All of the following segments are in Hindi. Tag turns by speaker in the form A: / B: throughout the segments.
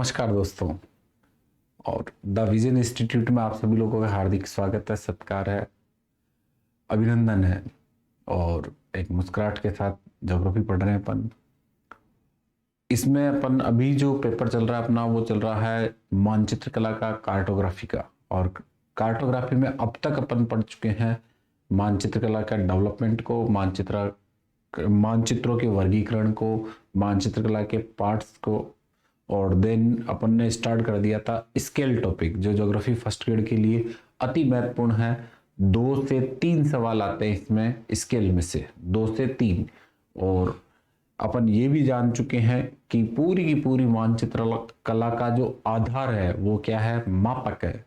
A: नमस्कार दोस्तों। और द विजन इंस्टीट्यूट में आप सभी लोगों का हार्दिक स्वागत है, सत्कार है, अभिनंदन है। और एक मुस्कुराहट के साथ ज्योग्राफी पढ़ रहे हैं अपन। इसमें अपन अभी जो पेपर चल रहा है अपना, वो चल रहा है मानचित्र कला का, कार्टोग्राफी का। और कार्टोग्राफी में अब तक अपन पढ़ चुके हैं मानचित्र कला का डेवलपमेंट को, मानचित्रों के वर्गीकरण को, मानचित्र कला के पार्ट्स को। और देन अपन ने स्टार्ट कर दिया था स्केल टॉपिक, जो ज्योग्राफी फर्स्ट ग्रेड के लिए अति महत्वपूर्ण है। 2 से 3 सवाल आते हैं इसमें स्केल में से, 2 से 3। और अपन ये भी जान चुके हैं कि पूरी की पूरी मानचित्र कला का जो आधार है वो क्या है, मापक है।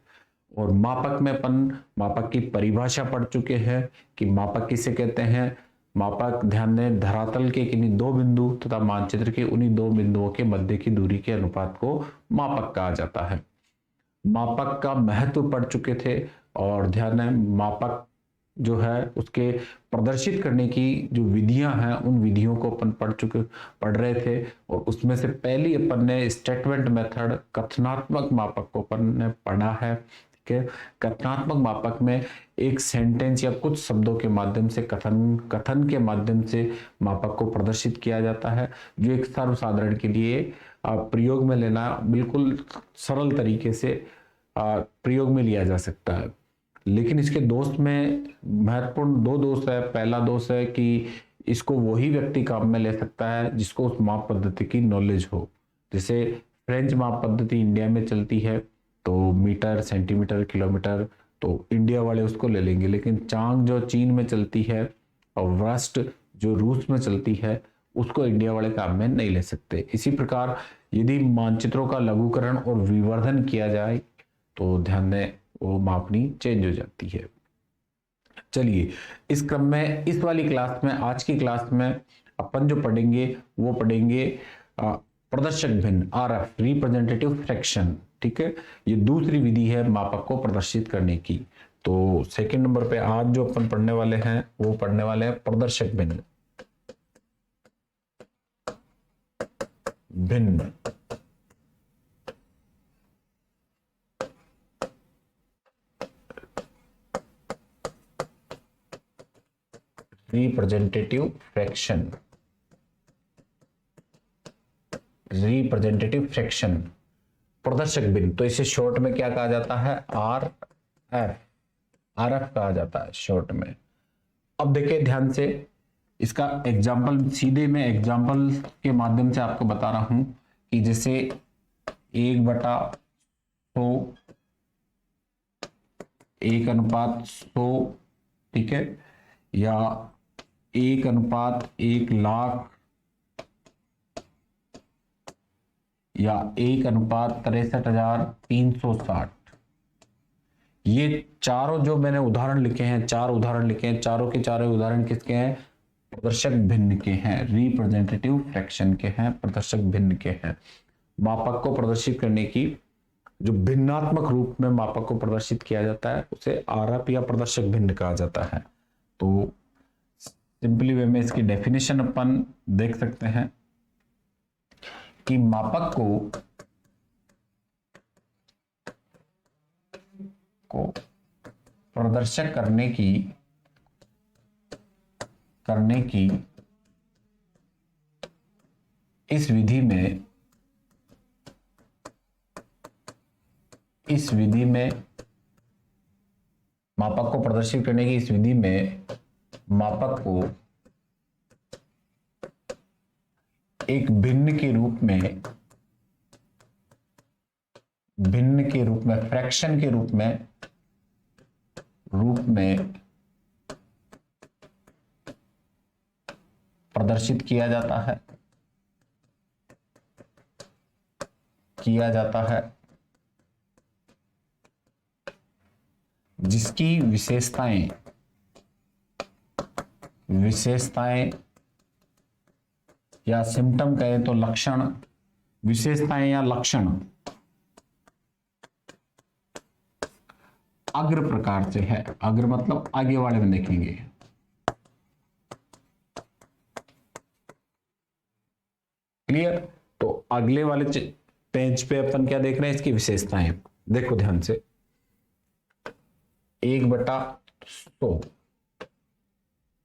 A: और मापक में अपन मापक की परिभाषा पढ़ चुके हैं कि मापक किसे कहते हैं। मापक, ध्यान दें, धरातल के किन्हीं 2 बिंदु तथा मानचित्र के उन्हीं 2 बिंदुओं के मध्य की दूरी के अनुपात को मापक कहा जाता है। मापक का महत्व पढ़ चुके थे। और ध्यान दें, मापक जो है उसके प्रदर्शित करने की जो विधियां हैं, उन विधियों को अपन पढ़ रहे थे। और उसमें से पहली अपन ने स्टेटमेंट मेथड, कथनात्मक मापक को अपन ने पढ़ा है। ठीक है, कथनात्मक मापक में एक सेंटेंस या कुछ शब्दों के माध्यम से, कथन के माध्यम से मापक को प्रदर्शित किया जाता है, जो एक सर्वसाधारण के लिए प्रयोग में लेना बिल्कुल सरल तरीके से प्रयोग में लिया जा सकता है। लेकिन इसके दोष में महत्वपूर्ण 2 दोष है। पहला दोष है कि इसको वही व्यक्ति काम में ले सकता है जिसको उस माप पद्धति की नॉलेज हो। जैसे फ्रेंच माप पद्धति इंडिया में चलती है, तो मीटर, सेंटीमीटर, किलोमीटर, तो इंडिया वाले उसको ले लेंगे। लेकिन चांग जो चीन में चलती है और वर्स्ट जो रूस में चलती है, उसको इंडिया वाले काम में नहीं ले सकते। इसी प्रकार यदि मानचित्रों का लघुकरण और विवर्धन किया जाए तो ध्यान दें, वो मापनी चेंज हो जाती है। चलिए, इस क्रम में इस वाली क्लास में, आज की क्लास में अपन जो पढ़ेंगे वो पढ़ेंगे प्रदर्शक भिन्न, आरएफ, रिप्रेजेंटेटिव फ्रैक्शन। ठीक है, ये दूसरी विधि है मापक को प्रदर्शित करने की। तो सेकंड नंबर पे आज जो अपन पढ़ने वाले हैं वो पढ़ने वाले हैं प्रदर्शक भिन्न। भिन्न रिप्रेजेंटेटिव फ्रैक्शन, रिप्रेजेंटेटिव फ्रैक्शन, प्रदर्शक भिन्न। तो इसे शॉर्ट में क्या कहा जाता है, आरएफ, आरएफ कहा जाता है शॉर्ट में। अब देखिए ध्यान से, इसका एग्जाम्पल सीधे मैं एग्जाम्पल के माध्यम से आपको बता रहा हूं कि जैसे 1/100, 1:100, ठीक है, या 1:1,00,000, या 1:63,360। ये चारों जो मैंने उदाहरण लिखे हैं, 4 उदाहरण लिखे हैं, चारों के चारों उदाहरण किसके हैं, प्रदर्शक भिन्न के हैं, रिप्रेजेंटेटिव फ्रैक्शन के हैं, प्रदर्शक भिन्न के हैं। मापक को प्रदर्शित करने की जो भिन्नात्मक रूप में मापक को प्रदर्शित किया जाता है उसे आरएफ या प्रदर्शक भिन्न कहा जाता है। तो सिंपली वे में इसकी डेफिनेशन अपन देख सकते हैं कि मापक को प्रदर्शित करने की इस विधि में मापक को प्रदर्शित करने की इस विधि में मापक को एक भिन्न के रूप में फ्रैक्शन के रूप में प्रदर्शित किया जाता है, जिसकी विशेषताएं या सिम्टम कहें तो लक्षण, विशेषताएं या लक्षण अग्र प्रकार से है। अग्र मतलब आगे वाले में देखेंगे। क्लियर? तो अगले वाले पेज पे अपन क्या देख रहे हैं, इसकी विशेषताएं देखो ध्यान से। 1/100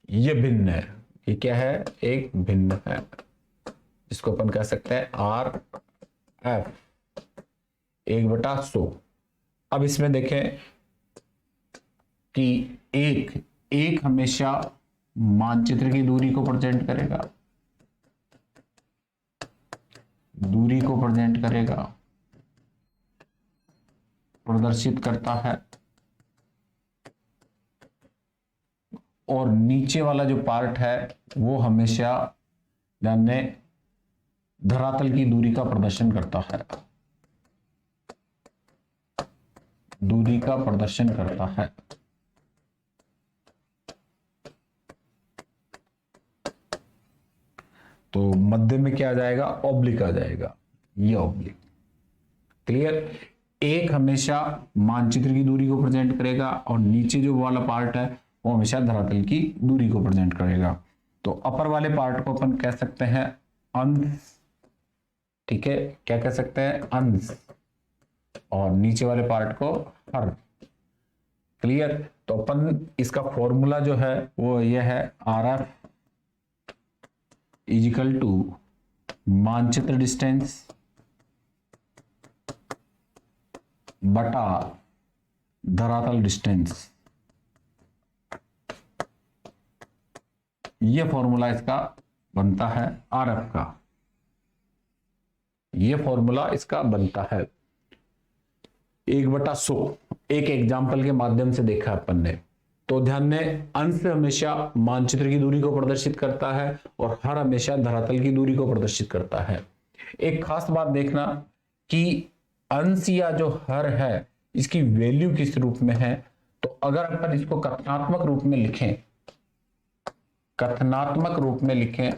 A: ये भिन्न है, ये क्या है, एक भिन्न है, जिसको अपन कह सकते हैं आर एफ 1/100। अब इसमें देखें कि एक हमेशा मानचित्र की दूरी को प्रेजेंट करेगा, दूरी को प्रेजेंट करेगा, प्रदर्शित करता है, और नीचे वाला जो पार्ट है वो हमेशा ध्यान दें धरातल की दूरी का प्रदर्शन करता है, दूरी का प्रदर्शन करता है। तो मध्य में क्या आ जाएगा, ऑब्लिक आ जाएगा, ये ऑब्लिक। क्लियर। एक हमेशा मानचित्र की दूरी को प्रेजेंट करेगा और नीचे जो वाला पार्ट है वो हमेशा धरातल की दूरी को प्रेजेंट करेगा। तो अपर वाले पार्ट को अपन कह सकते हैं अंश, ठीक है, क्या कह सकते हैं, अंश, और नीचे वाले पार्ट को हर। क्लियर। तो अपन इसका फॉर्मूला जो है वो ये है, आर एफ इजिकल टू मानचित्र डिस्टेंस बटा धरातल डिस्टेंस। ये फॉर्मूला इसका बनता है आर एफ का, ये फॉर्मूला इसका बनता है 1/100। एक एग्जाम्पल के माध्यम से देखा अपन ने। तो ध्यान दें, अंश हमेशा मानचित्र की दूरी को प्रदर्शित करता है और हर हमेशा धरातल की दूरी को प्रदर्शित करता है। एक खास बात देखना कि अंश या जो हर है इसकी वैल्यू किस रूप में है। तो अगर अपन इसको कथनात्मक रूप में लिखें, कथनात्मक रूप में लिखें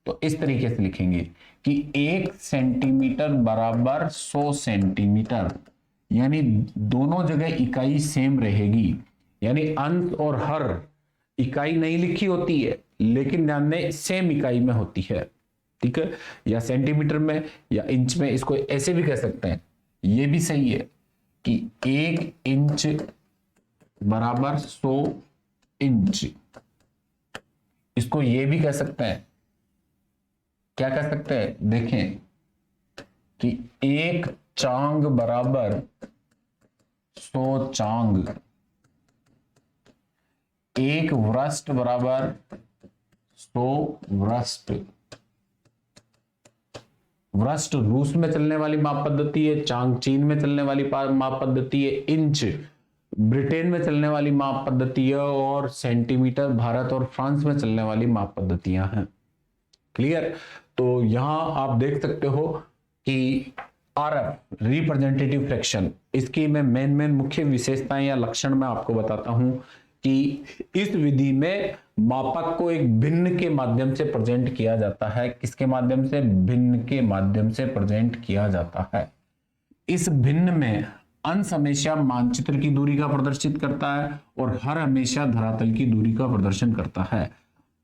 A: तो इस तरीके से लिखेंगे कि 1 सेंटीमीटर बराबर 100 सेंटीमीटर, यानी दोनों जगह इकाई सेम रहेगी, यानी अंश और हर इकाई नहीं लिखी होती है लेकिन ध्यान दें सेम इकाई में होती है, ठीक है, या सेंटीमीटर में या इंच में, इसको ऐसे भी कह सकते हैं। ये भी सही है कि 1 इंच बराबर 100 इंच, इसको ये भी कह सकते हैं, क्या कह सकते हैं, देखें कि 1 चांग बराबर 100 चांग, 1 व्रस्ट बराबर 100 व्रस्ट। व्रस्ट रूस में चलने वाली माप पद्धति है, चांग चीन में चलने वाली माप पद्धति है, इंच ब्रिटेन में चलने वाली माप पद्धति है, और सेंटीमीटर भारत और फ्रांस में चलने वाली माप पद्धतियां हैं। क्लियर। तो यहां आप देख सकते हो कि आरएफ रिप्रेजेंटेटिव फ्रैक्शन, इसकी मैं मेन मुख्य विशेषताएं या लक्षण मैं आपको बताता हूं कि इस विधि में मापक को एक भिन्न के माध्यम से प्रेजेंट किया जाता है। किसके माध्यम से, भिन्न के माध्यम से प्रेजेंट किया जाता है। इस भिन्न में अंश हमेशा मानचित्र की दूरी का प्रदर्शित करता है और हर हमेशा धरातल की दूरी का प्रदर्शन करता है।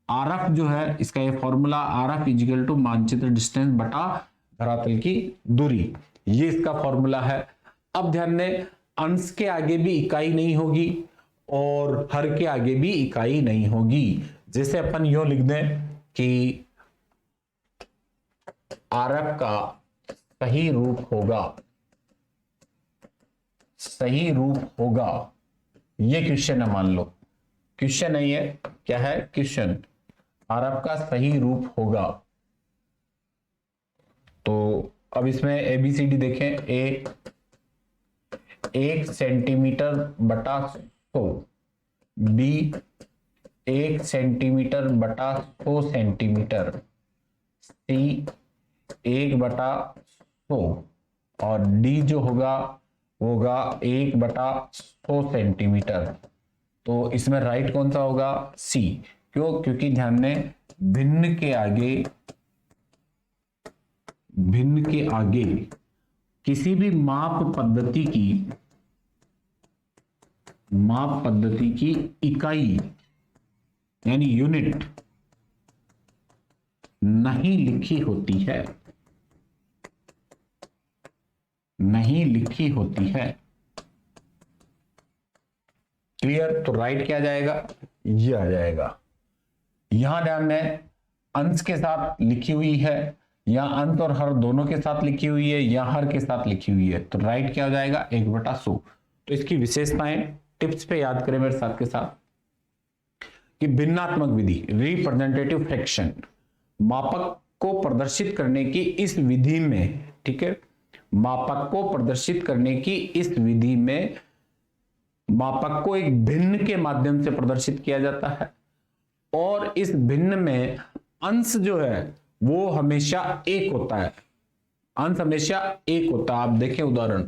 A: आरएफ जो है इसका ये फॉर्मूला, आरएफ इजिकल टू मानचित्र डिस्टेंस बटा धरातल की दूरी, ये इसका फॉर्मूला है। अब ध्यान दें, अंश के आगे भी इकाई नहीं होगी और हर के आगे भी इकाई नहीं होगी। जैसे अपन यो लिख दें कि आरएफ का सही रूप होगा, सही रूप होगा, ये क्वेश्चन है, मान लो क्वेश्चन है, ये क्या है, क्वेश्चन, आरएफ का सही रूप होगा। तो अब इसमें एबीसीडी देखें, 1 सेंटीमीटर बटा 100, बी 1 सेंटीमीटर बटा 100 सेंटीमीटर, सी 1/100, और डी जो होगा 1/100 सेंटीमीटर। तो इसमें राइट कौन सा होगा, सी। क्यों, क्योंकि ध्यान दें भिन्न के आगे किसी भी माप पद्धति की इकाई यानी यूनिट नहीं लिखी होती है। नहीं लिखी होती है। क्लियर? तो राइट क्या आ जाएगा, ये आ जाएगा। यहां ध्यान दें, अंश के साथ लिखी हुई है, या अंश और हर दोनों के साथ लिखी हुई है, या हर के साथ लिखी हुई है, तो राइट क्या हो जाएगा, 1/100। तो इसकी विशेषताएं टिप्स पे याद करें मेरे साथ के साथ कि भिन्नात्मक विधि, रिप्रेजेंटेटिव फ्रैक्शन, मापक को प्रदर्शित करने की इस विधि में, ठीक है, मापक को प्रदर्शित करने की इस विधि में मापक को एक भिन्न के माध्यम से प्रदर्शित किया जाता है, और इस भिन्न में अंश जो है वो हमेशा एक होता है। अंश हमेशा एक होता है। आप देखें उदाहरण,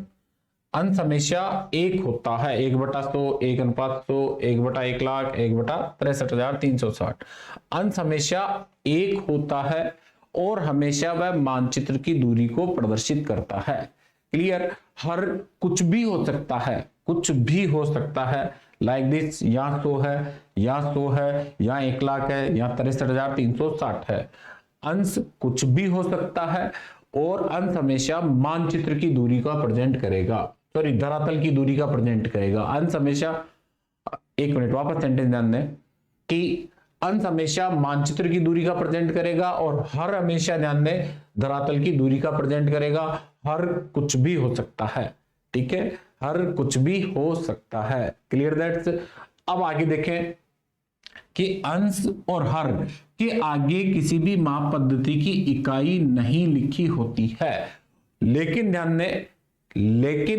A: अंश हमेशा एक होता है, 1/100, 1:100, 1/1,00,000, 1/63,360। अंश हमेशा एक होता है और हमेशा वह मानचित्र की दूरी को प्रदर्शित करता है। क्लियर? हर कुछ भी हो सकता है, कुछ भी हो सकता है, लाइक दिस, यहाँ 100 है, यहाँ 100 है, यहाँ 1,00,000 है, यहाँ 63,360 है। अंश कुछ भी हो सकता है और अंश हमेशा मानचित्र की दूरी का प्रेजेंट करेगा, सॉरी धरातल की दूरी का प्रेजेंट करेगा। अंश हमेशा, एक मिनट वापस सेंटेंस ध्यान दें कि अंश हमेशा मानचित्र की दूरी का प्रेजेंट करेगा और हर हमेशा, ध्यान दें, धरातल की दूरी का प्रेजेंट करेगा। हर कुछ भी हो सकता है, ठीक है, हर कुछ भी हो सकता है। Clear that's? अब आगे देखें कि अंश और हर के आगे किसी भी माप पद्धति की इकाई नहीं लिखी होती है, लेकिन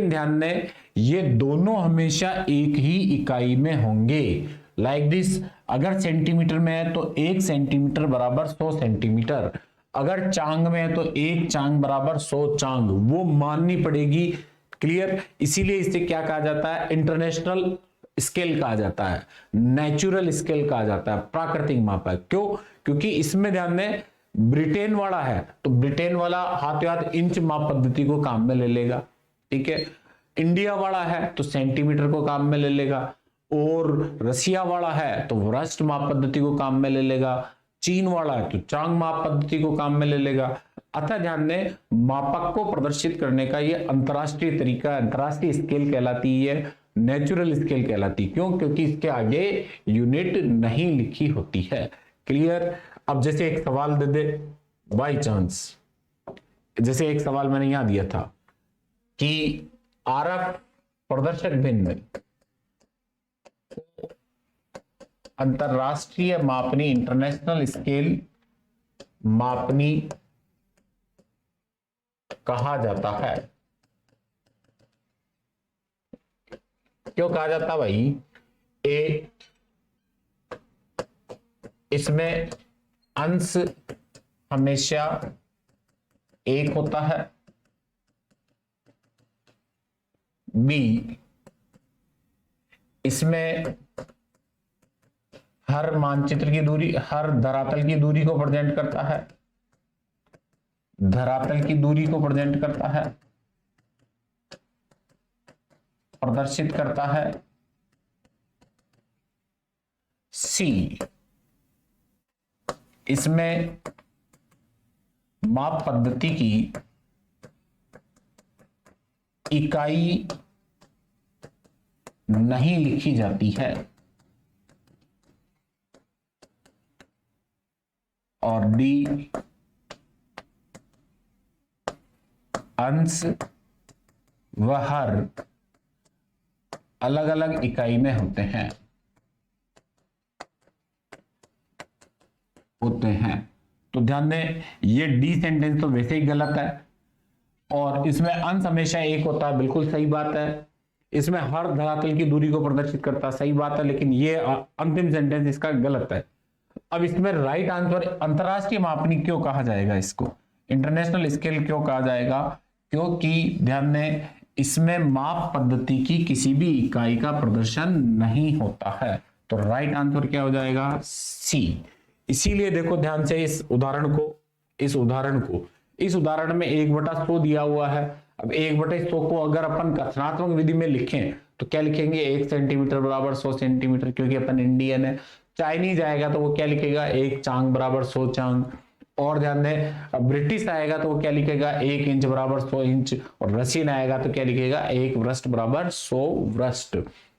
A: ध्यान दें ये दोनों हमेशा एक ही इकाई में होंगे। लाइक दिस, अगर सेंटीमीटर में है तो 1 सेंटीमीटर बराबर 100 सेंटीमीटर, अगर चांग में है तो 1 चांग बराबर 100 चांग, वो माननी पड़ेगी। क्लियर? इसीलिए इसे क्या कहा जाता है, इंटरनेशनल स्केल कहा जाता है, नेचुरल स्केल कहा जाता है, प्राकृतिक मापक। क्यों? क्योंकि इसमें ध्यान दें, ब्रिटेन वाला है तो ब्रिटेन वाला हाथों हाथ इंच माप पद्धति को काम में ले लेगा, ठीक है। इंडिया वाला है तो सेंटीमीटर को काम में ले लेगा, और रसिया वाला है तो वृष्ट माप पद्धति को काम में ले लेगा, चीन वाला है तो चांग माप पद्धति को काम में ले लेगा। अतः ध्यान दें, मापक को प्रदर्शित करने का ये अंतरराष्ट्रीय तरीका, अंतरराष्ट्रीय स्केल कहलाती है, नेचुरल स्केल कहलाती। क्यों? क्योंकि इसके आगे यूनिट नहीं लिखी होती है। क्लियर? अब जैसे एक सवाल दे दे बाई चांस, जैसे एक सवाल मैंने यहां दिया था कि आरएफ प्रदर्शक भिन्न अंतरराष्ट्रीय मापनी, इंटरनेशनल स्केल मापनी कहा जाता है। क्यों कहा जाता भाई? ए, इसमें अंश हमेशा एक होता है, बी, इसमें हर मानचित्र की दूरी, हर धरातल की दूरी को प्रेजेंट करता है, धरातल की दूरी को प्रेजेंट करता है, प्रदर्शित करता है। सी, इसमें माप पद्धति की इकाई नहीं लिखी जाती है, और डी, अंश व हर अलग अलग इकाई में होते हैं। तो ध्यान दें, ये डी सेंटेंस तो वैसे ही गलत है, और इसमें अंश हमेशा एक होता है, बिल्कुल सही बात है। इसमें हर धरातल की दूरी को प्रदर्शित करता है, सही बात है, लेकिन ये अंतिम सेंटेंस इसका गलत है। अब इसमें राइट आंसर, अंतरराष्ट्रीय मापनी क्यों कहा जाएगा, इसको इंटरनेशनल स्केल क्यों कहा जाएगा? क्योंकि ध्यान दें, इसमें माप पद्धति की किसी भी इकाई का प्रदर्शन नहीं होता है। तो राइट आंसर क्या हो जाएगा? सी। इसीलिए देखो ध्यान से इस उदाहरण में 1/100 दिया हुआ है। अब 1/100 को अगर अपन कथनात्मक विधि में लिखें तो क्या लिखेंगे? 1 सेंटीमीटर बराबर 100 सेंटीमीटर, क्योंकि अपन इंडियन है। चाइनीज आएगा तो वो क्या लिखेगा? 1 चांग बराबर 100 चांग। और ध्यान दें, ब्रिटिश आएगा तो वो क्या लिखेगा, 1 इंच बराबर 100 इंच, और रशियन आएगा तो क्या लिखेगा, 1 व्रस्ट बराबर 100 व्रस्ट।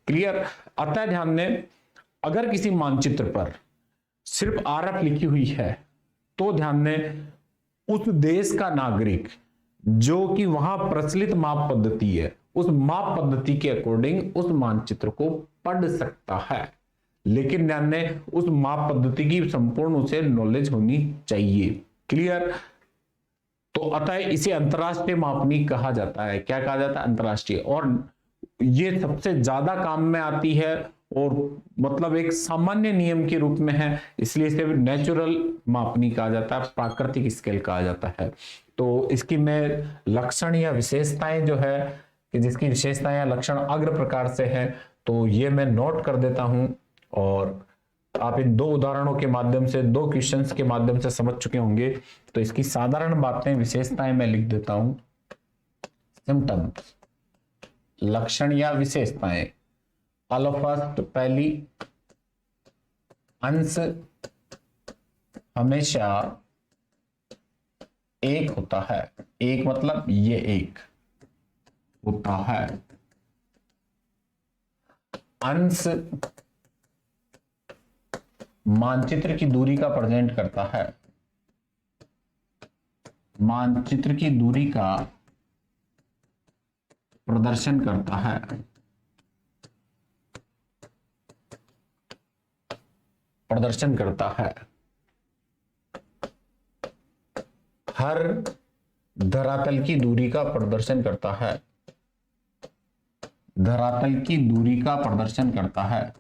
A: क्लियर। अतः ध्यान दें, अगर किसी मानचित्र पर सिर्फ आरएफ लिखी हुई है तो ध्यान दें उस देश का नागरिक जो कि वहां प्रचलित माप पद्धति है, उस माप पद्धति के अकॉर्डिंग उस मानचित्र को पढ़ सकता है। लेकिन ध्यान दें उस माप पद्धति की संपूर्ण उसे नॉलेज होनी चाहिए। क्लियर। तो अतः इसे अंतरराष्ट्रीय मापनी कहा जाता है। क्या कहा जाता है, अंतरराष्ट्रीय। और ये सबसे ज्यादा काम में आती है और मतलब एक सामान्य नियम के रूप में है, इसलिए इसे नेचुरल मापनी कहा जाता है, प्राकृतिक स्केल कहा जाता है। तो इसकी मैं लक्षण या विशेषताएं जो है कि जिसकी विशेषताएं या लक्षण अग्र प्रकार से है, तो ये मैं नोट कर देता हूं और आप इन 2 उदाहरणों के माध्यम से, 2 क्वेश्चंस के माध्यम से समझ चुके होंगे। तो इसकी साधारण बातें, विशेषताएं मैं लिख देता हूं। सिम्टम्स, लक्षण या विशेषताएं। फर्स्ट, पहली, अंश हमेशा एक होता है। एक मतलब ये एक होता है। अंश मानचित्र की दूरी का प्रेजेंट करता है। मानचित्र की दूरी का प्रदर्शन करता है। प्रदर्शन करता है। हर धरातल की दूरी का प्रदर्शन करता है। धरातल की दूरी का प्रदर्शन करता है।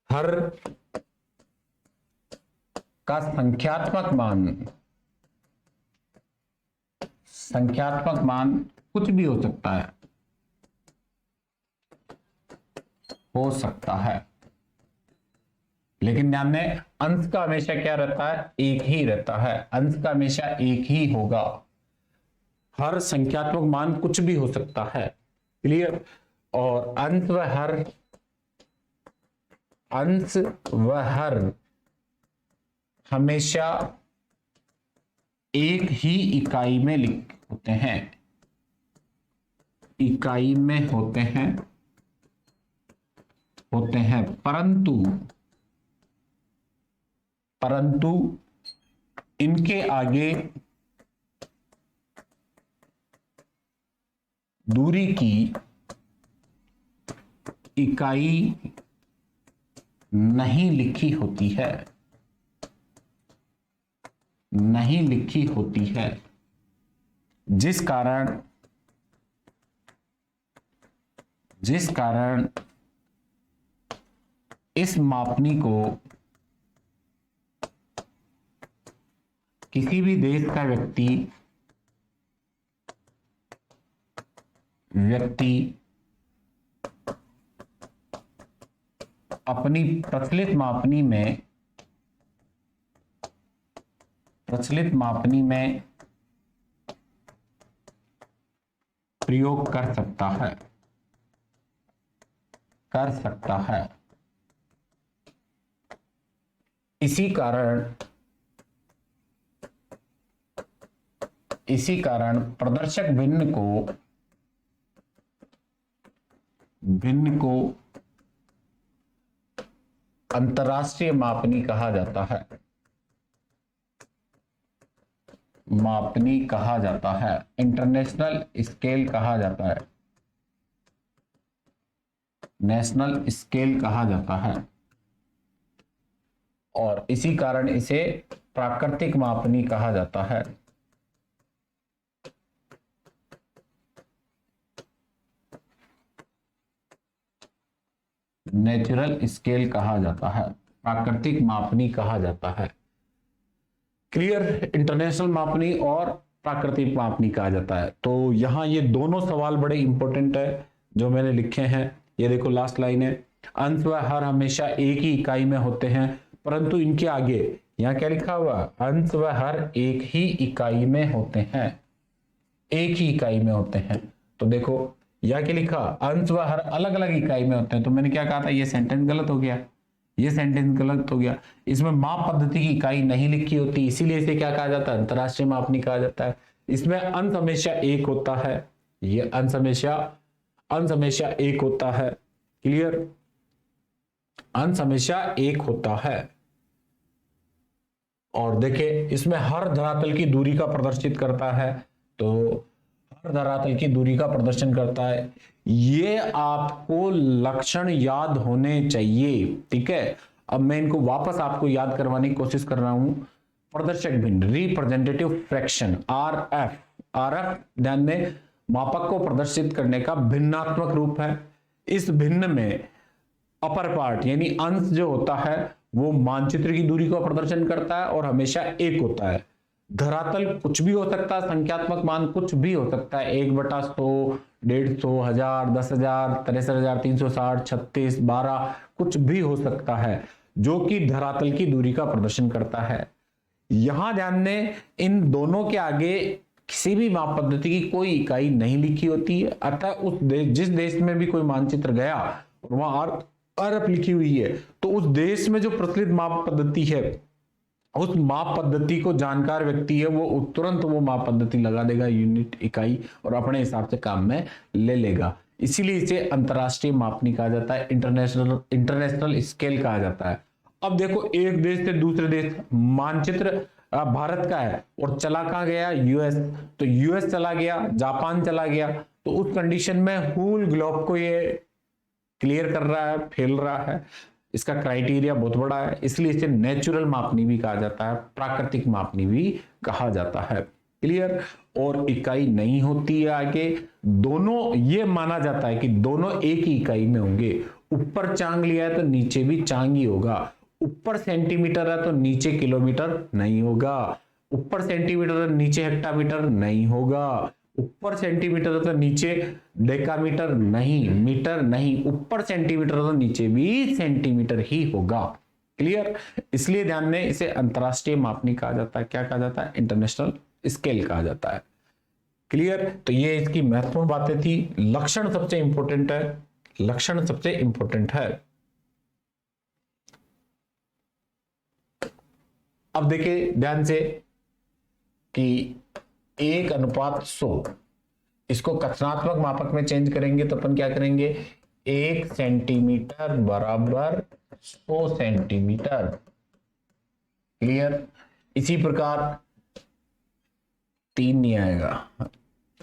A: हर का संख्यात्मक मान कुछ भी हो सकता है, लेकिन ध्यान दें अंश का हमेशा क्या रहता है, एक ही रहता है। अंश का हमेशा एक ही होगा। हर संख्यात्मक मान कुछ भी हो सकता है। क्लियर। और अंश व हर हमेशा एक ही इकाई में होते हैं। इकाई में होते हैं, परंतु इनके आगे दूरी की इकाई नहीं लिखी होती है। नहीं लिखी होती है, जिस कारण इस मापनी को किसी भी देश का व्यक्ति अपनी प्रचलित मापनी में प्रयोग कर सकता है। इसी कारण प्रदर्शक भिन्न को अंतरराष्ट्रीय मापनी कहा जाता है। इंटरनेशनल स्केल कहा जाता है। नेशनल स्केल कहा जाता है। और इसी कारण इसे प्राकृतिक मापनी कहा जाता है। नेचुरल स्केल कहा जाता है, प्राकृतिक मापनी कहा जाता है। क्लियर। इंटरनेशनल मापनी और प्राकृतिक मापनी कहा जाता है। तो यहां ये दोनों सवाल बड़े इंपॉर्टेंट है जो मैंने लिखे हैं। ये देखो लास्ट लाइन है, अंश व हर हमेशा एक ही इकाई में होते हैं, परंतु इनके आगे यहां क्या लिखा हुआ, अंश व हर एक ही इकाई में होते हैं। एक ही इकाई में होते हैं। तो देखो या क्या लिखा, अंश व हर अलग अलग इकाई में होते हैं। तो मैंने क्या कहा था, ये सेंटेंस गलत हो गया, ये सेंटेंस गलत हो गया। इसमें माप पद्धति की इकाई नहीं लिखी होती, इसीलिए इसे क्या कहा जाता है, अंतरराष्ट्रीय मापनी कहा जाता है। इसमें अंश हमेशा एक होता है, ये अंश हमेशा एक होता है। क्लियर, अंश हमेशा एक होता है। और देखिए इसमें हर धरातल की दूरी का प्रदर्शित करता है, तो हर धरातल की दूरी का प्रदर्शन करता है। ये आपको लक्षण याद होने चाहिए, ठीक है। अब मैं इनको वापस आपको याद करवाने की कोशिश कर रहा हूं। प्रदर्शक भिन्न, रिप्रेजेंटेटिव फ्रैक्शन, आरएफ ध्यान दें, मापक को प्रदर्शित करने का भिन्नात्मक रूप है। इस भिन्न में अपर पार्ट यानी अंश जो होता है वो मानचित्र की दूरी का प्रदर्शन करता है और हमेशा एक होता है। धरातल कुछ भी हो सकता है, संख्यात्मक मान कुछ भी हो सकता है, 1/100, 150, 1000, 10,000, 63,000, 360, 36, 12, कुछ भी हो सकता है जो कि धरातल की दूरी का प्रदर्शन करता है। यहां ध्यान दें, इन दोनों के आगे किसी भी माप पद्धति की कोई इकाई नहीं लिखी होती है। अतः उस देश, जिस देश में भी कोई मानचित्र गया और वहां आरएफ लिखी हुई है, तो उस देश में जो प्रचलित माप पद्धति है, उस माप पद्धति को जानकार व्यक्ति है वो तुरंत वो माप पद्धति लगा देगा, यूनिट इकाई, और अपने हिसाब से काम में ले लेगा। इसीलिए इसे अंतरराष्ट्रीय मापनी कहा जाता है, इंटरनेशनल स्केल कहा जाता है। अब देखो, एक देश से दूसरे देश, मानचित्र भारत का है और चला कहां गया, यूएस, तो यूएस चला गया, जापान चला गया, तो उस कंडीशन में होल ग्लोब को ये क्लियर कर रहा है, फैल रहा है। इसका क्राइटेरिया बहुत बड़ा है, इसलिए इसे नेचुरल मापनी भी कहा जाता है, प्राकृतिक मापनी भी कहा जाता है। क्लियर, और इकाई नहीं होती है आगे, दोनों ये माना जाता है कि दोनों एक ही इकाई में होंगे। ऊपर चांग लिया है तो नीचे भी चांग ही होगा, ऊपर सेंटीमीटर है तो नीचे किलोमीटर नहीं होगा, ऊपर सेंटीमीटर है नीचे हेक्टामीटर नहीं होगा, ऊपर सेंटीमीटर है तो नीचे डेकामीटर नहीं, मीटर नहीं, ऊपर सेंटीमीटर है तो नीचे भी सेंटीमीटर ही होगा। क्लियर, इसलिए ध्यान दें, इसे अंतरराष्ट्रीय मापनी कहा जाता है। क्या कहा जाता है, इंटरनेशनल स्केल कहा जाता है। क्लियर, तो ये इसकी महत्वपूर्ण बातें थी। लक्षण सबसे इंपॉर्टेंट है, लक्षण सबसे इंपॉर्टेंट है। अब देखिए ध्यान से कि 1:100, इसको कथनात्मक मापक में चेंज करेंगे तो अपन क्या करेंगे, 1 सेंटीमीटर बराबर 100 सेंटीमीटर। क्लियर, इसी प्रकार 3 नहीं आएगा,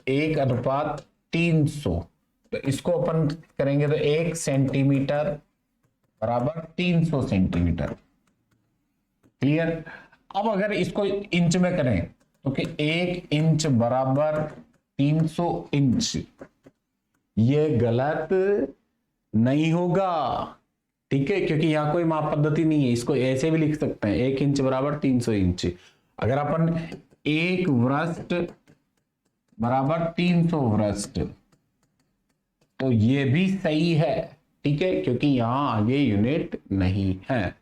A: 1:300, तो इसको अपन करेंगे तो 1 सेंटीमीटर बराबर 300 सेंटीमीटर। क्लियर, अब अगर इसको इंच में करें तो कि 1 इंच बराबर 300 इंच, ये गलत नहीं होगा, ठीक है, क्योंकि यहां कोई माप पद्धति नहीं है। इसको ऐसे भी लिख सकते हैं, 1 इंच बराबर 300 इंच। अगर अपन 1 वृत्त बराबर 300 वृत्त, तो ये भी सही है, ठीक है, क्योंकि यहां आगे यूनिट नहीं है,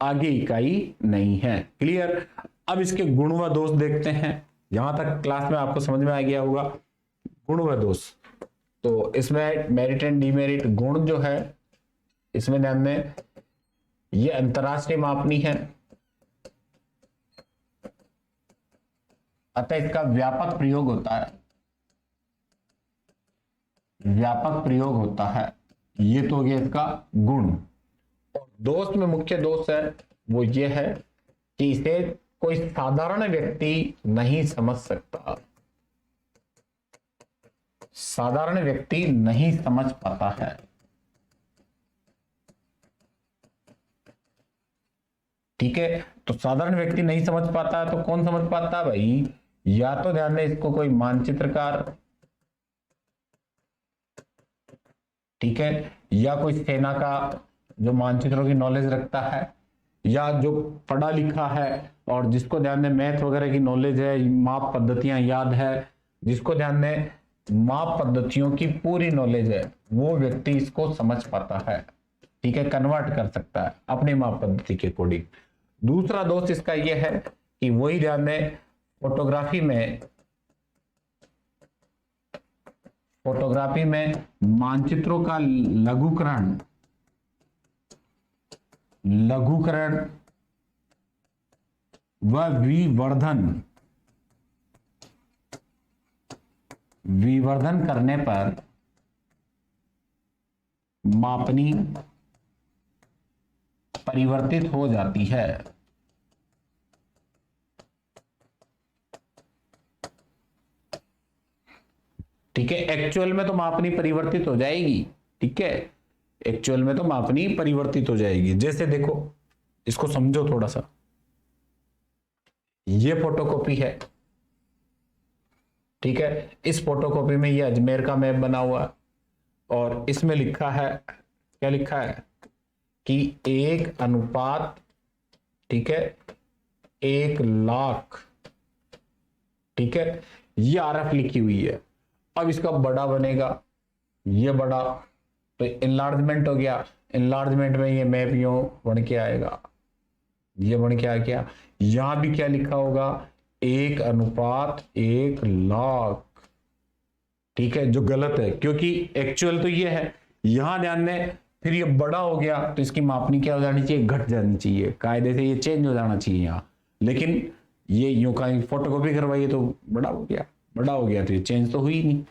A: आगे इकाई नहीं है। क्लियर, अब इसके गुण व दोष देखते हैं। यहां तक क्लास में आपको समझ में आ गया होगा गुण व दोष। तो इसमें मेरिट एंड डीमेरिट, गुण जो है इसमें ध्यान दें, ये अंतरराष्ट्रीय मापनी है, अतः इसका व्यापक प्रयोग होता है, व्यापक प्रयोग होता है। ये तो हो गया इसका गुण। और दोष में मुख्य दोष है वो ये है कि इसे कोई साधारण व्यक्ति नहीं समझ सकता, साधारण व्यक्ति नहीं समझ पाता है। ठीक है, तो साधारण व्यक्ति नहीं समझ पाता है तो कौन समझ पाता है भाई, या तो ध्यान दें इसको कोई मानचित्रकार, ठीक है, या कोई सेना का जो मानचित्रों की नॉलेज रखता है, या जो पढ़ा लिखा है और जिसको ध्यान दें मैथ वगैरह की नॉलेज है, माप पद्धतियां याद है, जिसको ध्यान दें माप पद्धतियों की पूरी नॉलेज है, वो व्यक्ति इसको समझ पाता है, ठीक है, कन्वर्ट कर सकता है अपने माप पद्धति के अकॉर्डिंग। दूसरा दोष इसका यह है कि वही ध्यान दें, फोटोग्राफी में मानचित्रों का लघुकरण व विवर्धन करने पर मापनी परिवर्तित हो जाती है। ठीक है, एक्चुअल में तो मापनी परिवर्तित हो जाएगी। ठीक है, एक्चुअल में तो मापनी परिवर्तित हो जाएगी। जैसे देखो, इसको समझो थोड़ा सा। ये फोटोकॉपी है, ठीक है, इस फोटोकॉपी में ये अजमेर का मैप बना हुआ है और इसमें लिखा है, क्या लिखा है कि 1:, ठीक है, 1,00,000, ठीक है, ये आरएफ लिखी हुई है। अब इसका बड़ा बनेगा, ये बड़ा, तो इनलार्जमेंट हो गया। इनलार्जमेंट में ये मैप यूं बन के आएगा, ये बन के आ गया। यहां भी क्या लिखा होगा, 1:1,00,000, ठीक है, जो गलत है क्योंकि एक्चुअल तो ये है। यहां ध्यान दें, फिर ये बड़ा हो गया तो इसकी मापनी क्या हो जानी चाहिए, घट जानी चाहिए, कायदे से ये चेंज हो जाना चाहिए यहां। लेकिन ये यूं का फोटोकॉपी करवाइए तो बड़ा हो गया, बड़ा हो गया तो ये चेंज तो हुई नहीं,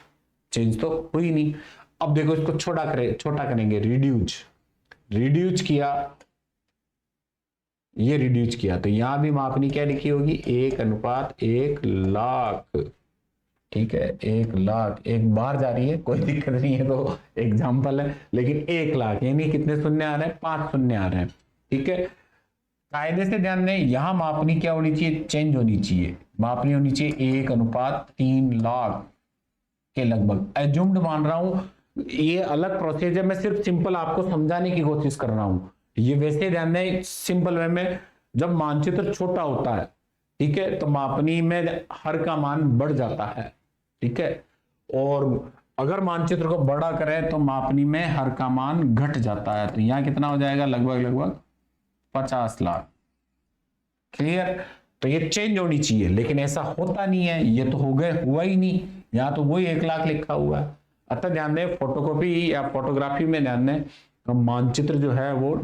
A: चेंज तो हुई नहीं। अब देखो, इसको छोटा करेंगे, रिड्यूस किया, ये रिड्यूस किया तो यहां भी मापनी क्या लिखी होगी, 1:1,00,000, ठीक है, 1,00,000, एक बार जा रही है, कोई दिक्कत नहीं है, तो एग्जाम्पल है, लेकिन 1,00,000 यानी कितने शून्य आ रहे हैं, 5 शून्य आ रहे हैं। ठीक है, कायदे से ध्यान दें, यहां मापनी क्या होनी चाहिए, चेंज होनी चाहिए, मापनी होनी चाहिए 1:3,00,000 के लगभग। एज्यूम्ड मान रहा हूं, ये अलग प्रोसेस है, मैं सिर्फ सिंपल आपको समझाने की कोशिश कर रहा हूं। ये वैसे ध्यान दें, सिंपल वे में जब मानचित्र छोटा होता है, ठीक है, तो मापनी में हर का मान बढ़ जाता है। ठीक है, और अगर मानचित्र को बड़ा करें तो मापनी में हर का मान घट जाता है। तो यहां कितना हो जाएगा, लगभग 50 लाख। क्लियर, तो ये चेंज होनी चाहिए, लेकिन ऐसा होता नहीं है, ये तो हुआ ही नहीं, यहां तो वही 1,00,000 लिखा हुआ है। अतः ध्यान दें, फोटोकॉपी या फोटोग्राफी में ध्यान दें, मानचित्र जो है वो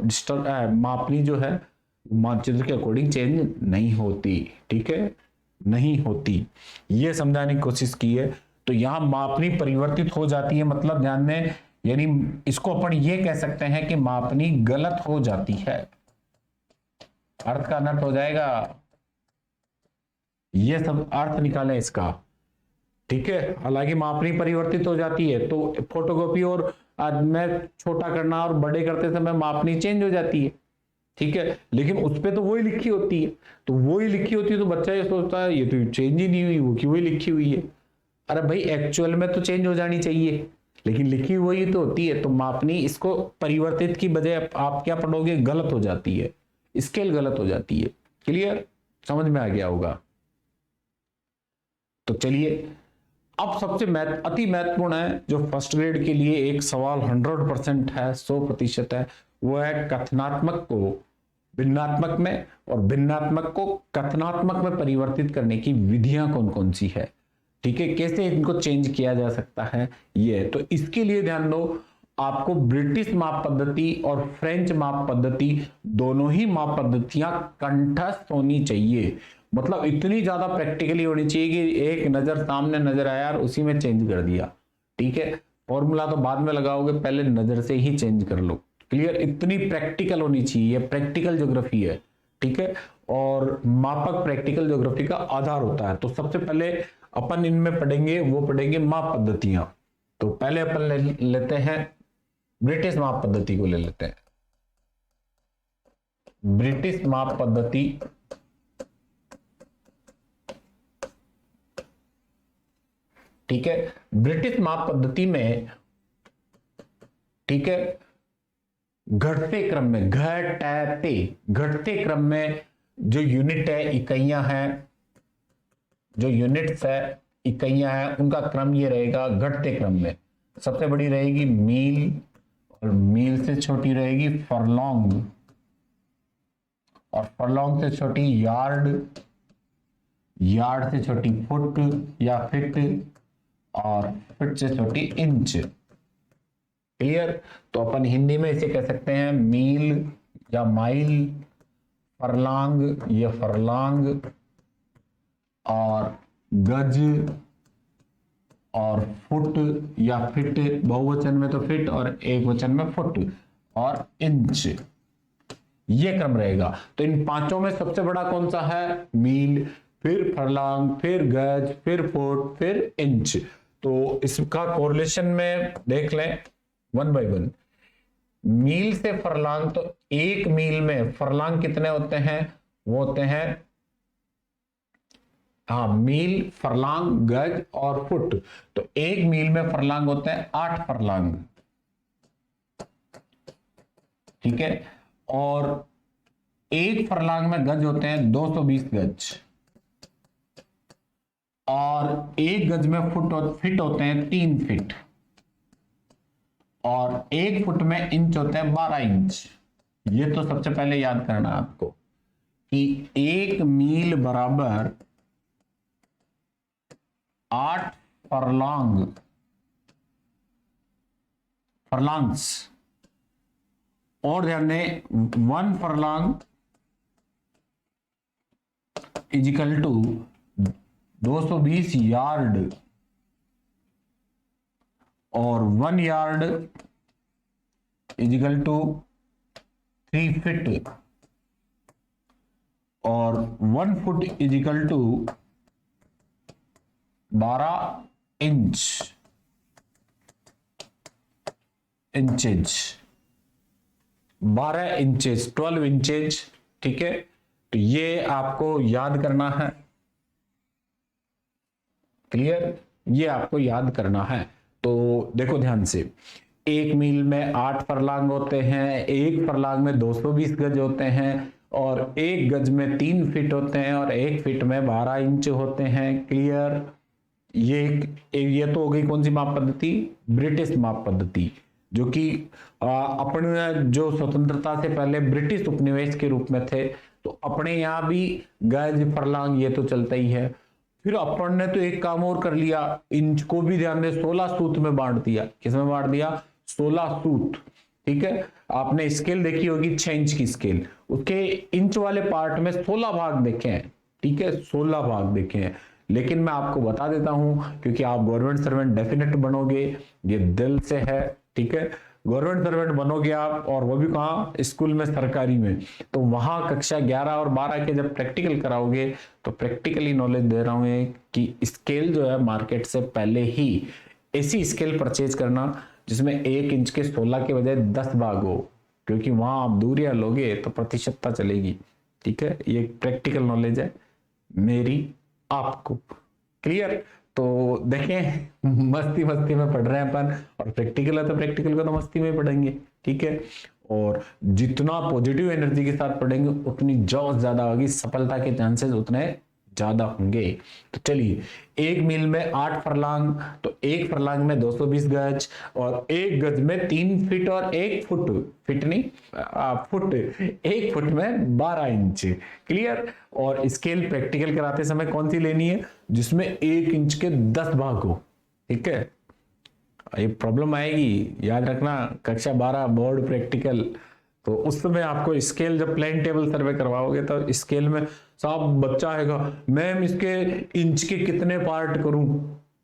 A: मापनी जो है मानचित्र के अकॉर्डिंग चेंज नहीं होती। ठीक है, नहीं होती, ये समझाने की कोशिश की है। तो यहां मापनी परिवर्तित हो जाती है, मतलब ध्यान दें, यानी इसको अपन ये कह सकते हैं कि मापनी गलत हो जाती है, अर्थ का अनर्थ हो जाएगा, ये सब अर्थ निकालें इसका। ठीक है, हालांकि मापनी परिवर्तित हो जाती है तो फोटोकॉपी और में छोटा करना और बड़े करते समय मापनी चेंज हो जाती है। ठीक है, लेकिन उस पे तो वही लिखी होती है, तो वही लिखी होती है तो बच्चा ये सोचता है ये तो चेंज ही नहीं हुई, वो की वही लिखी हुई है। अरे भाई, एक्चुअल में तो चेंज हो जानी चाहिए, लेकिन लिखी वही तो होती है, तो मापनी इसको परिवर्तित की बजाय आप क्या पढ़ोगे, गलत हो जाती है, स्केल गलत हो जाती है। क्लियर, समझ में आ गया होगा। तो चलिए, अब सबसे अति महत्वपूर्ण है, जो फर्स्ट ग्रेड के लिए एक सवाल 100% है, 100% है, वो है कथनात्मक को भिन्नात्मक में और भिन्नात्मक को कथनात्मक में परिवर्तित करने की विधियां कौन कौन सी है। ठीक है, कैसे इनको चेंज किया जा सकता है, ये तो इसके लिए ध्यान दो, आपको ब्रिटिश माप पद्धति और फ्रेंच माप पद्धति दोनों ही माप पद्धतियां कंठस्थ होनी चाहिए, मतलब इतनी ज्यादा प्रैक्टिकली होनी चाहिए कि एक नजर सामने नजर आया और उसी में चेंज कर दिया। ठीक है, फॉर्मूला तो बाद में लगाओगे, पहले नजर से ही चेंज कर लो। क्लियर, इतनी प्रैक्टिकल होनी चाहिए, प्रैक्टिकल ज्योग्राफी है। ठीक है, और मापक प्रैक्टिकल ज्योग्राफी का आधार होता है। तो सबसे पहले अपन इनमें पढ़ेंगे, वो पढ़ेंगे माप पद्धतियां। तो पहले अपन लेते हैं ब्रिटिश माप पद्धति को ले लेते हैं। ब्रिटिश माप पद्धति, ठीक है, ब्रिटिश माप पद्धति में, ठीक है, घटते क्रम में जो यूनिट है, इकाइयां हैं, जो यूनिट्स है, इकाइयां हैं, उनका क्रम ये रहेगा घटते क्रम में। सबसे बड़ी रहेगी मील, और मील से छोटी रहेगी फरलॉन्ग, और फरलॉन्ग से छोटी यार्ड, यार्ड से छोटी फुट या फिट, और फिट से छोटी इंच। क्लियर? तो अपन हिंदी में इसे कह सकते हैं मील या माइल, फरलांग या फरलांग, और गज और फुट या फिट, बहुवचन में तो फिट और एक वचन में फुट, और इंच, ये क्रम रहेगा। तो इन पांचों में सबसे बड़ा कौन सा है? मील, फिर फरलांग, फिर गज, फिर फुट, फिर इंच। तो इसका कोरिलेशन में देख लें वन बाय वन। मील से फरलांग, तो एक मील में फरलांग कितने होते हैं? वो होते हैं, हाँ, मील, फरलांग, गज और फुट। तो एक मील में फरलांग होते हैं 8 फरलांग, ठीक है। और एक फरलांग में गज होते हैं 220 गज, और एक गज में फिट होते हैं 3 फीट, और एक फुट में इंच होते हैं 12 इंच। ये तो सबसे पहले याद करना है आपको कि एक मील बराबर 8 फरलांग, फरलांग्स, और ध्यान दें 1 furlong is equal to 220 yard, और 1 yard is equal to 3 feet, और 1 foot is equal to 12 inches, 12 inches, 12 inches, ठीक है। तो ये आपको याद करना है। क्लियर? ये आपको याद करना है। तो देखो ध्यान से, एक मील में 8 फरलांग होते हैं, एक फरलांग में 220 गज होते हैं, और एक गज में 3 फीट होते हैं, और एक फीट में 12 इंच होते हैं। क्लियर? ये तो हो गई कौन सी माप पद्धति? ब्रिटिश माप पद्धति, जो कि अपने जो स्वतंत्रता से पहले ब्रिटिश उपनिवेश के रूप में थे। तो अपने यहाँ भी गज, फरलांग ये तो चलता ही है। फिर अपन ने तो एक काम और कर लिया, इंच को भी ध्यान दे 16 सूत में बांट दिया। किसमें बांट दिया? 16 सूत, ठीक है। आपने स्केल देखी होगी 6 इंच की स्केल, उसके इंच वाले पार्ट में 16 भाग देखे हैं, ठीक है, 16 भाग देखे हैं। लेकिन मैं आपको बता देता हूं, क्योंकि आप गवर्नमेंट सर्वेंट डेफिनेट बनोगे, ये दिल से है, ठीक है। गवर्नमेंट सर्वेंट बनोगे आप, और वो भी कहां? स्कूल में, सरकारी में। तो वहां कक्षा 11 और 12 के जब प्रैक्टिकल कराओगे, तो प्रैक्टिकली नॉलेज दे रहा हूं कि स्केल जो है मार्केट से पहले ही ऐसी स्केल परचेज करना जिसमें 1 इंच के 16 के बजाय 10 भाग हो, क्योंकि वहां आप दूरियां लोगे तो प्रतिशतता चलेगी, ठीक है। ये प्रैक्टिकल नॉलेज है मेरी आपको। क्लियर? तो देखें, मस्ती मस्ती में पढ़ रहे हैं अपन, और प्रैक्टिकल है तो प्रैक्टिकल को तो मस्ती में पढ़ेंगे, ठीक है। और जितना पॉजिटिव एनर्जी के साथ पढ़ेंगे उतनी जॉब ज्यादा होगी, सफलता के चांसेस उतने ज्यादा होंगे। तो चलिए, एक मील में 8 फरलांग, तो एक फरलांग में 220 गज, और एक गज में 3 फीट, और एक फुट, फीट नहीं फुट, एक फुट में 12 इंच। क्लियर? और स्केल प्रैक्टिकल कराते समय कौन सी लेनी है? जिसमें 1 इंच के 10 भाग हो, ठीक है। ये प्रॉब्लम आएगी, याद रखना, कक्षा 12 बोर्ड प्रैक्टिकल। तो उस समय आपको स्केल, जब प्लेन टेबल सर्वे करवाओगे तो स्केल में साहब बच्चा आएगा, मैम इसके इंच के कितने पार्ट करूं?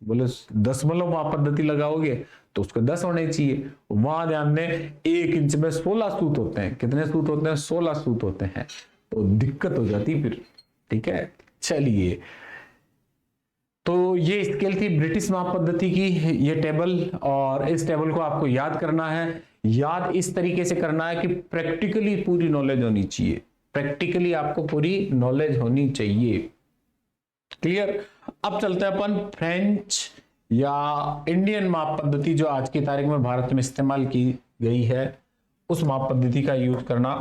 A: बोले दशमलव माप पद्धति लगाओगे तो उसको 10 होने चाहिए। वहां ध्यान दें, 1 इंच में 16 सूत होते हैं। कितने सूत होते हैं? 16 सूत होते हैं। तो दिक्कत हो जाती फिर, ठीक है। चलिए, तो ये स्केल थी ब्रिटिश माप पद्धति की, ये टेबल, और इस टेबल को आपको याद करना है। याद इस तरीके से करना है कि प्रैक्टिकली पूरी नॉलेज होनी चाहिए, प्रैक्टिकली आपको पूरी नॉलेज होनी चाहिए। क्लियर? अब चलते हैं अपन फ्रेंच या इंडियन माप पद्धति, जो आज की तारीख में भारत में इस्तेमाल की गई है, उस माप पद्धति का यूज करना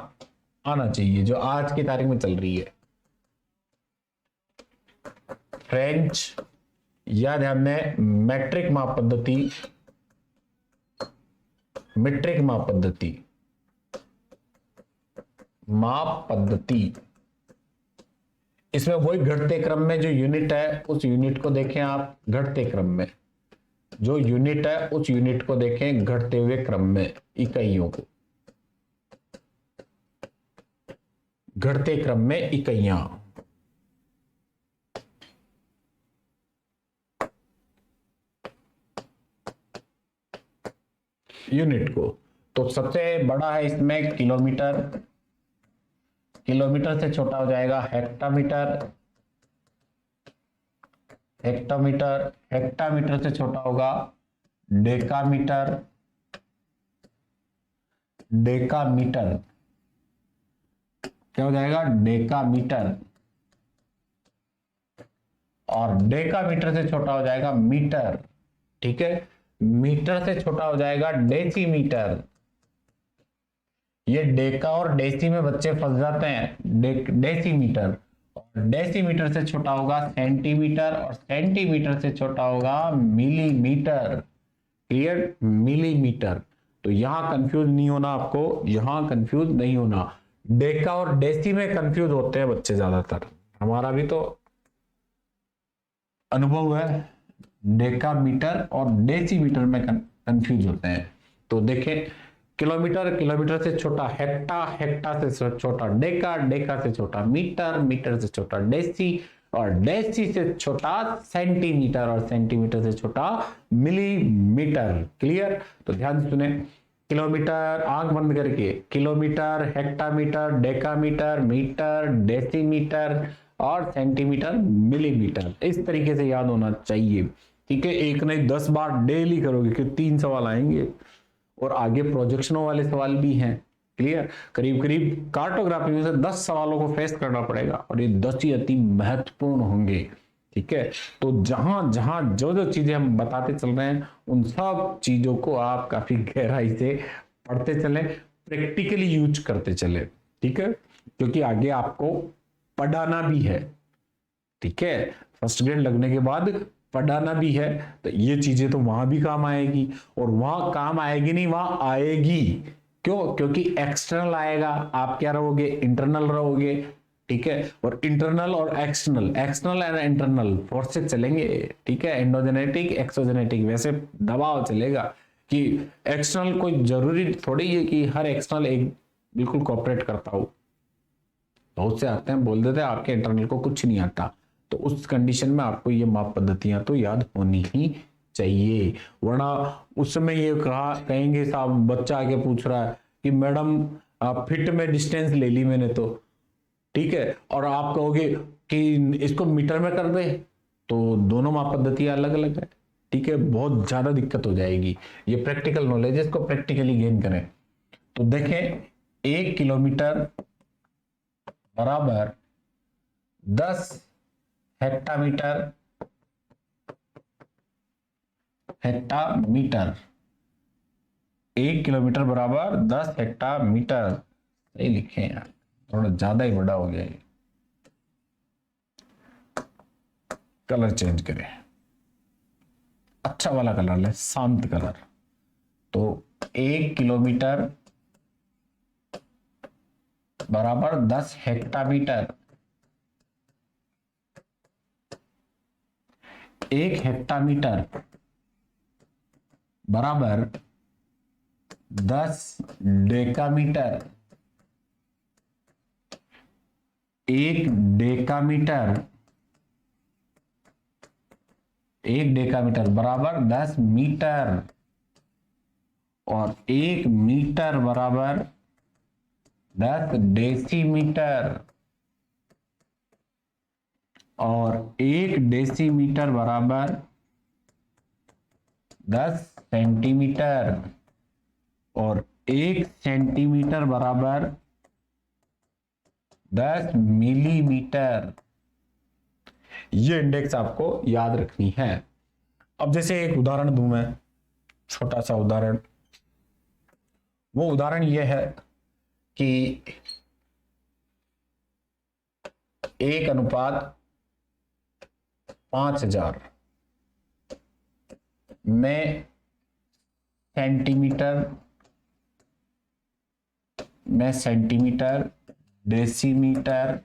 A: आना चाहिए जो आज की तारीख में चल रही है। फ्रेंच या ध्यान में मैट्रिक माप पद्धति, मीट्रिक माप पद्धति, माप पद्धति, इसमें वही घटते क्रम में जो यूनिट है, उस यूनिट को देखें आप घटते क्रम में। जो यूनिट है उस यूनिट को देखें घटते हुए क्रम में, इकाइयों को, घटते क्रम में इकाइयां। यूनिट को, तो सबसे बड़ा है इसमें किलोमीटर, किलोमीटर से छोटा हो जाएगा हेक्टामीटर, हेक्टोमीटर, हेक्टामीटर से छोटा होगा डेकामीटर, डेकामीटर, क्या हो जाएगा डेकामीटर, और डेकामीटर से छोटा हो जाएगा मीटर, ठीक है। मीटर से छोटा हो जाएगा डेसीमीटर। ये डेका और डेसी में बच्चे फंस जाते हैं, डेसीमीटर, और डेसीमीटर से छोटा होगा सेंटीमीटर, और सेंटीमीटर से छोटा होगा मिलीमीटर। Clear, millimetre. तो यहां कंफ्यूज नहीं होना आपको, यहां कंफ्यूज नहीं होना। डेका और डेसी में कंफ्यूज होते हैं बच्चे ज्यादातर, हमारा भी तो अनुभव है, डेकामीटर और डेसीमीटर में कंफ्यूज होते हैं। तो देखें, किलोमीटर, किलोमीटर से छोटा हेक्टा, हेक्टा से छोटा डेका, डेका से छोटा मीटर, मीटर से छोटा डेसी, और डेसी से छोटा सेंटीमीटर, और सेंटीमीटर से छोटा मिलीमीटर। क्लियर, तो ध्यान से सुने, किलोमीटर आंख बंद करके, kilometre, hectometre, decametre, metre, decimetre और सेंटीमीटर, मिलीमीटर, इस तरीके से याद होना चाहिए। ठीक है, एक नहीं 10 बार डेली करोगे कि 3 सवाल आएंगे, और आगे प्रोजेक्शनों वाले सवाल भी हैं। क्लियर, करीब करीब कार्टोग्राफी में से 10 सवालों को फेस करना पड़ेगा, और ये 10 ही अति महत्वपूर्ण होंगे। ठीक है, तो जहां जहां जो जो चीजें हम बताते चल रहे हैं, उन सब चीजों को आप काफी गहराई से पढ़ते चले, प्रैक्टिकली यूज करते चले। ठीक है, क्योंकि आगे आपको पढ़ाना भी है। ठीक है, फर्स्ट ग्रेड लगने के बाद पढ़ाना भी है, तो ये चीजें तो वहां भी काम आएगी, और वहां काम आएगी नहीं, वहां आएगी। क्यों? क्योंकि एक्सटर्नल आएगा, आप क्या रहोगे, इंटरनल रहोगे। ठीक है, और इंटरनल और external, external and internal forces चलेंगे। ठीक है, एंडोजेनेटिक, एक्सोजेनेटिक, वैसे दबाव चलेगा कि एक्सटर्नल, कोई जरूरी थोड़ी है कि हर एक्सटर्नल एक बिल्कुल कोऑपरेट करता हो। बहुत से आते हैं बोल देते हैं आपके इंटरनल को कुछ नहीं आता, तो उस कंडीशन में आपको ये माप पद्धतियां तो याद होनी ही चाहिए, वरना उस समय ये कहेंगे साहब, बच्चा आके पूछ रहा है कि मैडम फीट में डिस्टेंस ले ली मैंने तो, ठीक है, और आप कहोगे कि इसको मीटर में कर दे, तो दोनों माप पद्धतियां अलग अलग है। ठीक है, बहुत ज्यादा दिक्कत हो जाएगी। ये प्रैक्टिकल नॉलेज है, इसको प्रैक्टिकली गेन करें। तो देखें, 1 किलोमीटर बराबर 10 हेक्टामीटर, हेक्टामीटर, 1 किलोमीटर बराबर 10 हेक्टामीटर। सही लिखे यार, थोड़ा ज्यादा ही बड़ा हो गया ये। कलर चेंज करें, अच्छा वाला कलर ले, शांत कलर। तो 1 किलोमीटर बराबर 10 हेक्टामीटर, 1 हेक्टामीटर बराबर 10 डेकामीटर, 1 डेकामीटर, 1 डेकामीटर बराबर 10 मीटर, और 1 मीटर बराबर 10 डेसीमीटर, और 1 डेसीमीटर बराबर 10 सेंटीमीटर, और 1 सेंटीमीटर बराबर 10 मिलीमीटर। ये इंडेक्स आपको याद रखनी है। अब जैसे एक उदाहरण दूं मैं, छोटा सा उदाहरण, वो उदाहरण ये है कि 1:5000 में सेंटीमीटर, डेसीमीटर,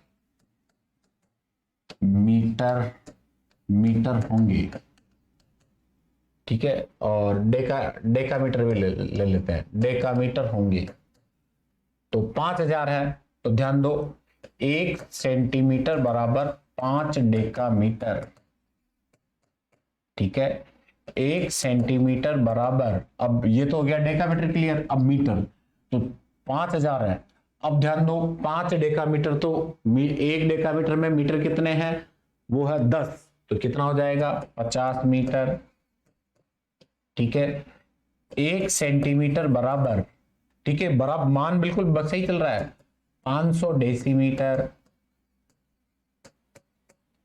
A: मीटर होंगे। ठीक है, और डेकामीटर में ले लेते हैं, डेकामीटर होंगे तो 5000 है। तो ध्यान दो, 1 सेंटीमीटर बराबर 5 डेकामीटर। ठीक है, 1 सेंटीमीटर बराबर, अब ये तो हो गया डेकामीटर क्लियर। अब मीटर तो 5000 है। अब ध्यान दो, 5 डेकामीटर तो 1 डेकामीटर में मीटर कितने हैं, वो है 10, तो कितना हो जाएगा 50 मीटर। ठीक है, 1 सेंटीमीटर बराबर, ठीक है, बराबर मान बिल्कुल सही चल रहा है, 500 डेसीमीटर।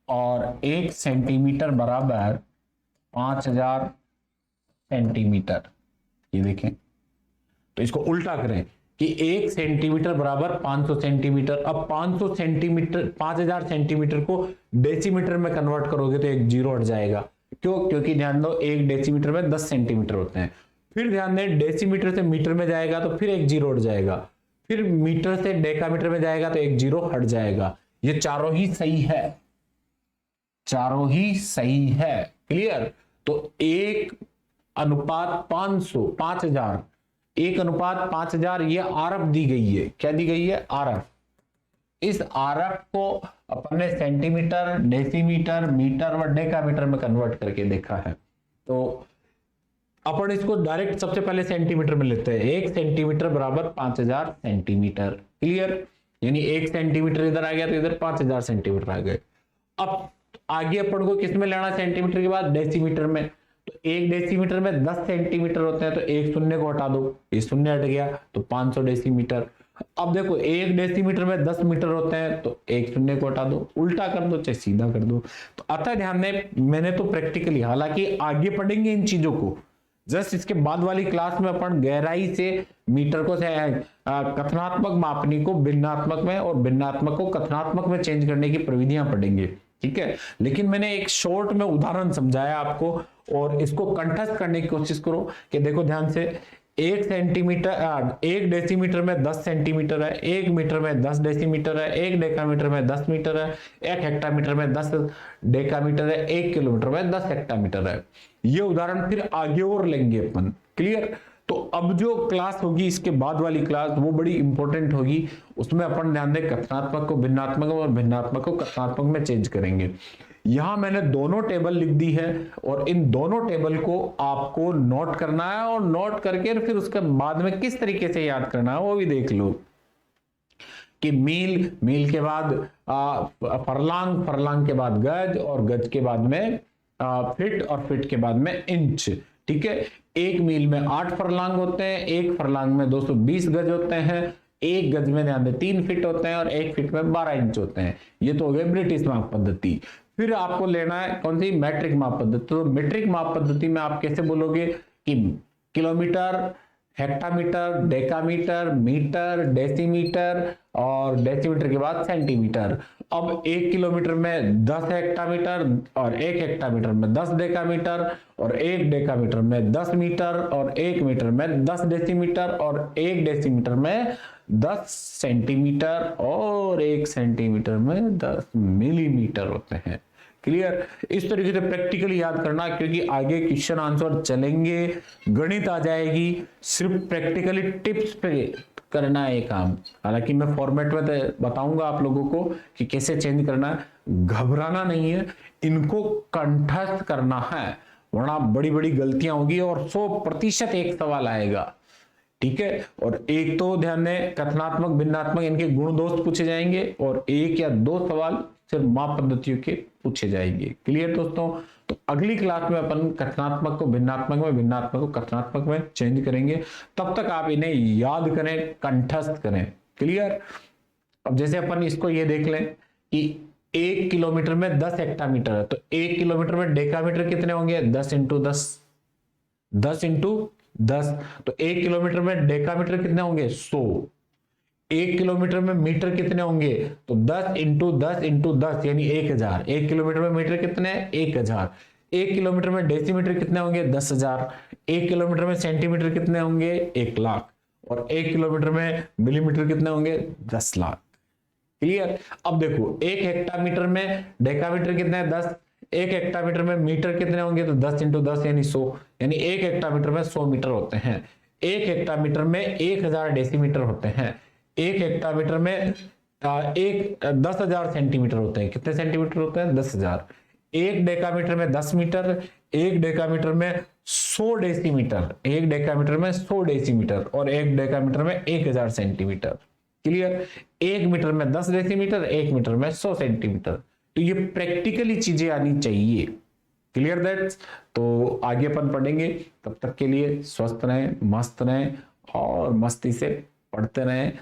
A: और 1 सेंटीमीटर बराबर 5000 सेंटीमीटर। ये देखें, तो इसको उल्टा करें कि 1 सेंटीमीटर बराबर 500 सेंटीमीटर। अब 500 सेंटीमीटर, 5000 सेंटीमीटर को डेसीमीटर में कन्वर्ट करोगे तो एक जीरो हट जाएगा। क्यों? क्योंकि ध्यान दो, 1 डेसीमीटर में 10 सेंटीमीटर होते हैं। फिर ध्यान दें, डेसीमीटर से मीटर में जाएगा तो फिर एक जीरो हट जाएगा। फिर मीटर से डेकामीटर में जाएगा तो एक जीरो हट जाएगा। ये चारों ही सही है, चारों ही सही है। क्लियर? तो 1:500, 5000, 1:5000 ये आरएफ दी गई है। क्या दी गई है? आरएफ। इस आरएफ को अपन ने सेंटीमीटर, डेसीमीटर, मीटर व डेकामीटर में कन्वर्ट करके देखा है। तो अपन इसको डायरेक्ट सबसे पहले सेंटीमीटर में लेते हैं। 1 सेंटीमीटर बराबर 5000 सेंटीमीटर। क्लियर? यानी 1 सेंटीमीटर इधर आ गया तो इधर 5000 सेंटीमीटर आ गए। अब आगे अपन को किस में लेना, सेंटीमीटर के बाद डेसीमीटर में। तो 1 डेसीमीटर में 10 सेंटीमीटर होते हैं, तो एक शून्य को हटा दो, ये शून्य हट गया, तो 500 डेसीमीटर। अब देखो 1 डेसीमीटर में 10 मीटर होते हैं, तो एक शून्य को हटा दो, उल्टा कर दो चाहे सीधा कर दो। तो अतः ध्यान दें, मैंने तो प्रैक्टिकली, हालांकि आगे पढ़ेंगे इन चीजों को, जस्ट इसके बाद वाली क्लास में अपन गहराई से मीटर को कथनात्मक मापनी को भिन्नात्मक में और भिन्नात्मक को कथनात्मक में चेंज करने की प्रविधियां पढ़ेंगे। ठीक है, लेकिन मैंने एक शॉर्ट में उदाहरण समझाया आपको, और इसको कंठस्थ करने की कोशिश करो कि देखो ध्यान से, 1 सेंटीमीटर, 1 डेसीमीटर में 10 सेंटीमीटर है, 1 मीटर में 10 डेसीमीटर है, 1 डेकामीटर में 10 मीटर है, 1 हेक्टामीटर में 10 डेकामीटर है, 1 किलोमीटर में 10 हेक्टामीटर है। ये उदाहरण फिर आगे और लेंगे अपन। क्लियर? तो अब जो क्लास होगी इसके बाद वाली क्लास, वो बड़ी इंपॉर्टेंट होगी। उसमें अपन ध्यान दें, कथनात्मक को भिन्नात्मक और भिन्नात्मक को कथनात्मक में चेंज करेंगे। यहां मैंने दोनों टेबल लिख दी है, और इन दोनों टेबल को आपको नोट करना है, और नोट करके फिर उसके बाद में किस तरीके से याद करना है वो भी देख लो। कि मील के बाद फरलांग, फरलांग के बाद गज, और गज के बाद में फिट, और फिट के बाद में इंच। ठीक है, 1 मील में 8 फरलांग होते हैं, 1 फरलांग में 220 गज होते हैं, 1 गज में ध्यान दें 3 फीट होते हैं, और 1 फीट में 12 इंच होते हैं। ये तो हो गए ब्रिटिश माप पद्धति। फिर आपको लेना है कौन सी? मैट्रिक माप पद्धति। तो मैट्रिक माप पद्धति में आप कैसे बोलोगे कि kilometre, hectometre, decametre, metre, decimetre, और डेसीमीटर के बाद सेंटीमीटर। अब 1 किलोमीटर में 10 हेक्टामीटर, और 1 हेक्टामीटर में 10 डेकामीटर, और 1 डेकामीटर में 10 मीटर, और 1 मीटर में 10 डेसीमीटर, और 1 डेसीमीटर में 10 सेंटीमीटर, और 1 सेंटीमीटर में 10 मिलीमीटर होते हैं। क्लियर? इस तरीके से प्रैक्टिकली याद करना, क्योंकि आगे क्वेश्चन आंसर चलेंगे, गणित आ जाएगी, सिर्फ प्रैक्टिकली टिप्स पे करना है काम। हालांकि मैं फॉर्मेट में तो बताऊंगा आप लोगों को कि कैसे चेंज करना है। घबराना नहीं है, इनको कंठस्थ करना है, वरना बड़ी बड़ी गलतियां होगी और 100% एक सवाल आएगा। ठीक है, और एक तो ध्यान दें, कथनात्मक, भिन्नात्मक, इनके गुण दोष पूछे जाएंगे, और 1 या 2 सवाल सिर्फ माप पद्धतियों के पूछे जाएंगे। क्लियर दोस्तों? तो अगली क्लास में अपन कथनात्मक को भिन्नात्मक में, भिन्नात्मक को कथनात्मक में चेंज करेंगे। तब तक आप इन्हें याद करें, कंठस्थ करें। क्लियर? अब जैसे अपन इसको ये देख लें कि 1 किलोमीटर में 10 हेक्टामीटर है, तो 1 किलोमीटर में डेकामीटर कितने होंगे? 10 इंटू 10, 10 इंटू 10। तो 1 किलोमीटर में डेकामीटर कितने होंगे? 100। 1 किलोमीटर में मीटर कितने होंगे? तो 10 इंटू 10 इंटू 10 यानी 1000। 1 किलोमीटर में मीटर कितने? 1000। 1 किलोमीटर में डेसीमीटर कितने होंगे? 10,000। 1 किलोमीटर में सेंटीमीटर कितने होंगे? 1 लाख। और 1 किलोमीटर में मिलीमीटर कितने होंगे? 10 लाख। क्लियर? अब देखो, 1 हेक्टामीटर में डेकामीटर कितने हैं? 10। एक हेक्टामीटर में मीटर कितने होंगे, तो 10 इंटू 10 यानी 100, यानी एक हेक्टामीटर में 100 मीटर होते हैं। एक हेक्टामीटर में 1000 डेसीमीटर होते हैं। एक हेक्टामीटर में 10,000 सेंटीमीटर होते हैं। कितने सेंटीमीटर होते हैं, 10,000। एक डेकामीटर में 10 मीटर, एक डेकामीटर में 100 डेसीमीटर, एक डेकामीटर में 100 डेसीमीटर, और एक डेकामीटर में 1000 सेंटीमीटर। क्लियर। एक मीटर में 10 डेसीमीटर, एक मीटर में 100 सेंटीमीटर। तो ये प्रैक्टिकली चीजें आनी चाहिए। Clear that's. तो आगे अपन पढ़ेंगे, तब तक के लिए स्वस्थ रहें, मस्त रहें और मस्ती से पढ़ते रहें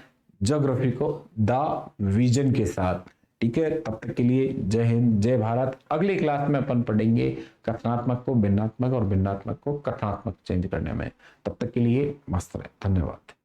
A: ज्योग्राफी को द विजन के साथ। ठीक है, तब तक के लिए जय हिंद, जय भारत। अगली क्लास में अपन पढ़ेंगे कथनात्मक को भिन्नात्मक और भिन्नात्मक को कथनात्मक चेंज करने में। तब तक के लिए मस्त रहे, धन्यवाद।